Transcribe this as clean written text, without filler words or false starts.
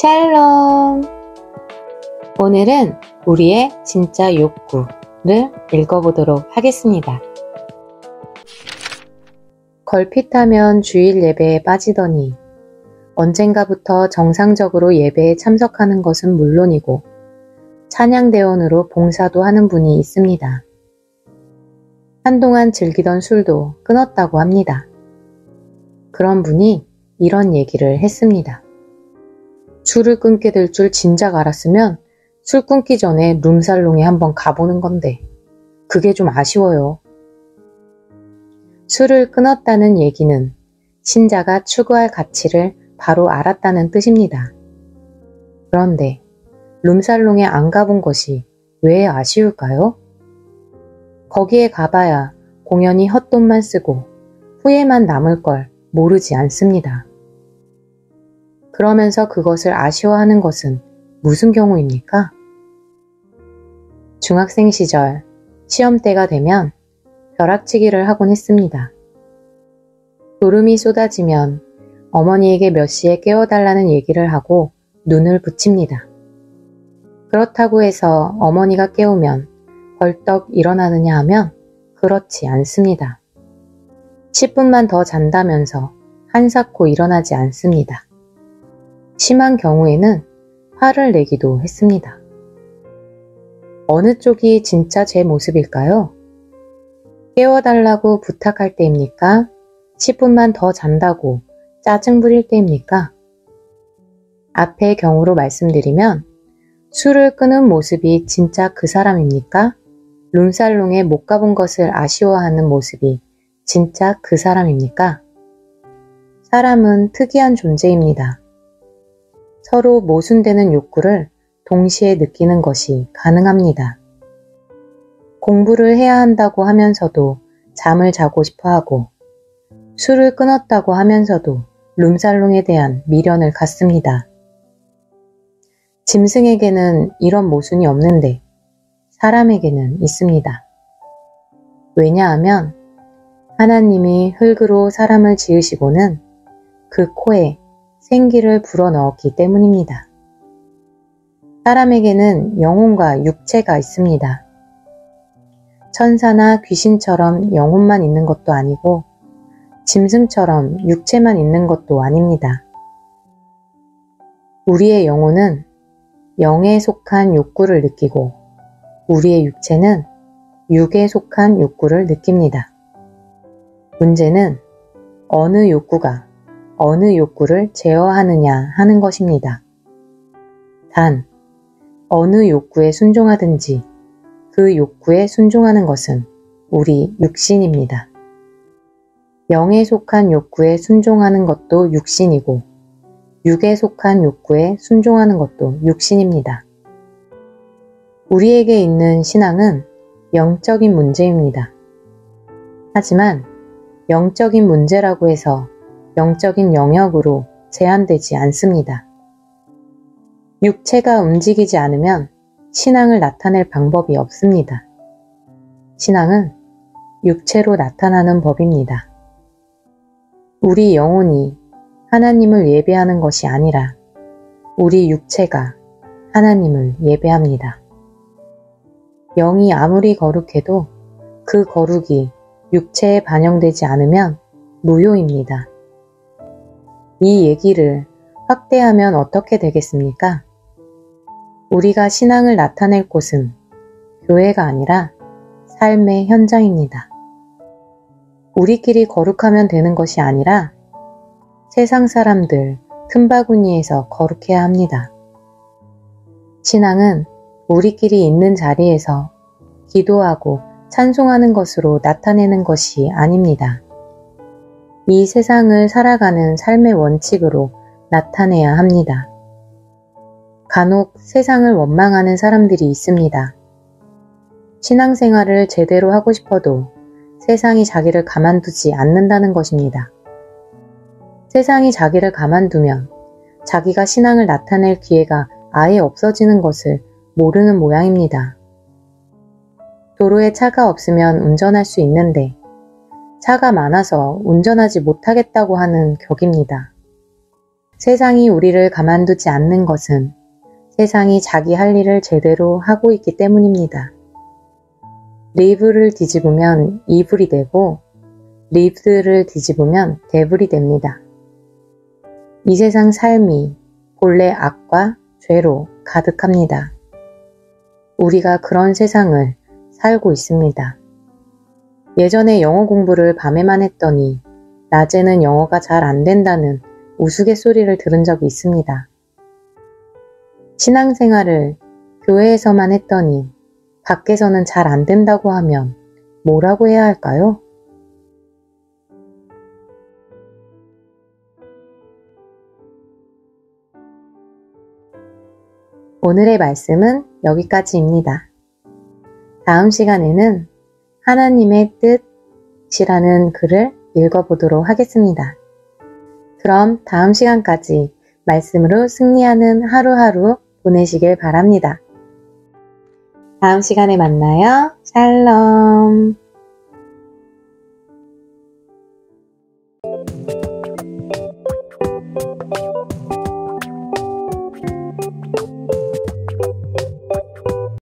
샬롬! 오늘은 우리의 진짜 욕구를 읽어보도록 하겠습니다. 걸핏하면 주일 예배에 빠지더니 언젠가부터 정상적으로 예배에 참석하는 것은 물론이고 찬양대원으로 봉사도 하는 분이 있습니다. 한동안 즐기던 술도 끊었다고 합니다. 그런 분이 이런 얘기를 했습니다. 술을 끊게 될 줄 진작 알았으면 술 끊기 전에 룸살롱에 한번 가보는 건데 그게 좀 아쉬워요. 술을 끊었다는 얘기는 신자가 추구할 가치를 바로 알았다는 뜻입니다. 그런데 룸살롱에 안 가본 것이 왜 아쉬울까요? 거기에 가봐야 공연히 헛돈만 쓰고 후회만 남을 걸 모르지 않습니다. 그러면서 그것을 아쉬워하는 것은 무슨 경우입니까? 중학생 시절 시험 때가 되면 벼락치기를 하곤 했습니다. 졸음이 쏟아지면 어머니에게 몇 시에 깨워달라는 얘기를 하고 눈을 붙입니다. 그렇다고 해서 어머니가 깨우면 벌떡 일어나느냐 하면 그렇지 않습니다. 10분만 더 잔다면서 한사코 일어나지 않습니다. 심한 경우에는 화를 내기도 했습니다. 어느 쪽이 진짜 제 모습일까요? 깨워달라고 부탁할 때입니까? 10분만 더 잔다고 짜증 부릴 때입니까? 앞의 경우로 말씀드리면 술을 끊은 모습이 진짜 그 사람입니까? 룸살롱에 못 가본 것을 아쉬워하는 모습이 진짜 그 사람입니까? 사람은 특이한 존재입니다. 서로 모순되는 욕구를 동시에 느끼는 것이 가능합니다. 공부를 해야 한다고 하면서도 잠을 자고 싶어 하고 술을 끊었다고 하면서도 룸살롱에 대한 미련을 갖습니다. 짐승에게는 이런 모순이 없는데 사람에게는 있습니다. 왜냐하면 하나님이 흙으로 사람을 지으시고는 그 코에 생기를 불어넣었기 때문입니다. 사람에게는 영혼과 육체가 있습니다. 천사나 귀신처럼 영혼만 있는 것도 아니고 짐승처럼 육체만 있는 것도 아닙니다. 우리의 영혼은 영에 속한 욕구를 느끼고 우리의 육체는 육에 속한 욕구를 느낍니다. 문제는 어느 욕구가 어느 욕구를 제어하느냐 하는 것입니다. 단, 어느 욕구에 순종하든지 그 욕구에 순종하는 것은 우리 육신입니다. 영에 속한 욕구에 순종하는 것도 육신이고 육에 속한 욕구에 순종하는 것도 육신입니다. 우리에게 있는 신앙은 영적인 문제입니다. 하지만 영적인 문제라고 해서 영적인 영역으로 제한되지 않습니다. 육체가 움직이지 않으면 신앙을 나타낼 방법이 없습니다. 신앙은 육체로 나타나는 법입니다. 우리 영혼이 하나님을 예배하는 것이 아니라 우리 육체가 하나님을 예배합니다. 영이 아무리 거룩해도 그 거룩이 육체에 반영되지 않으면 무효입니다. 이 얘기를 확대하면 어떻게 되겠습니까? 우리가 신앙을 나타낼 곳은 교회가 아니라 삶의 현장입니다. 우리끼리 거룩하면 되는 것이 아니라 세상 사람들 틈바구니에서 거룩해야 합니다. 신앙은 우리끼리 있는 자리에서 기도하고 찬송하는 것으로 나타내는 것이 아닙니다. 이 세상을 살아가는 삶의 원칙으로 나타내야 합니다. 간혹 세상을 원망하는 사람들이 있습니다. 신앙생활을 제대로 하고 싶어도 세상이 자기를 가만두지 않는다는 것입니다. 세상이 자기를 가만두면 자기가 신앙을 나타낼 기회가 아예 없어지는 것을 모르는 모양입니다. 도로에 차가 없으면 운전할 수 있는데 차가 많아서 운전하지 못하겠다고 하는 격입니다. 세상이 우리를 가만두지 않는 것은 세상이 자기 할 일을 제대로 하고 있기 때문입니다. 리브를 뒤집으면 이불이 되고 리브를 뒤집으면 데블이 됩니다. 이 세상 삶이 본래 악과 죄로 가득합니다. 우리가 그런 세상을 살고 있습니다. 예전에 영어 공부를 밤에만 했더니 낮에는 영어가 잘 안 된다는 우스갯소리를 들은 적이 있습니다. 신앙생활을 교회에서만 했더니 밖에서는 잘 안 된다고 하면 뭐라고 해야 할까요? 오늘의 말씀은 여기까지입니다. 다음 시간에는 하나님의 뜻이라는 글을 읽어보도록 하겠습니다. 그럼 다음 시간까지 말씀으로 승리하는 하루하루 보내시길 바랍니다. 다음 시간에 만나요. 샬롬.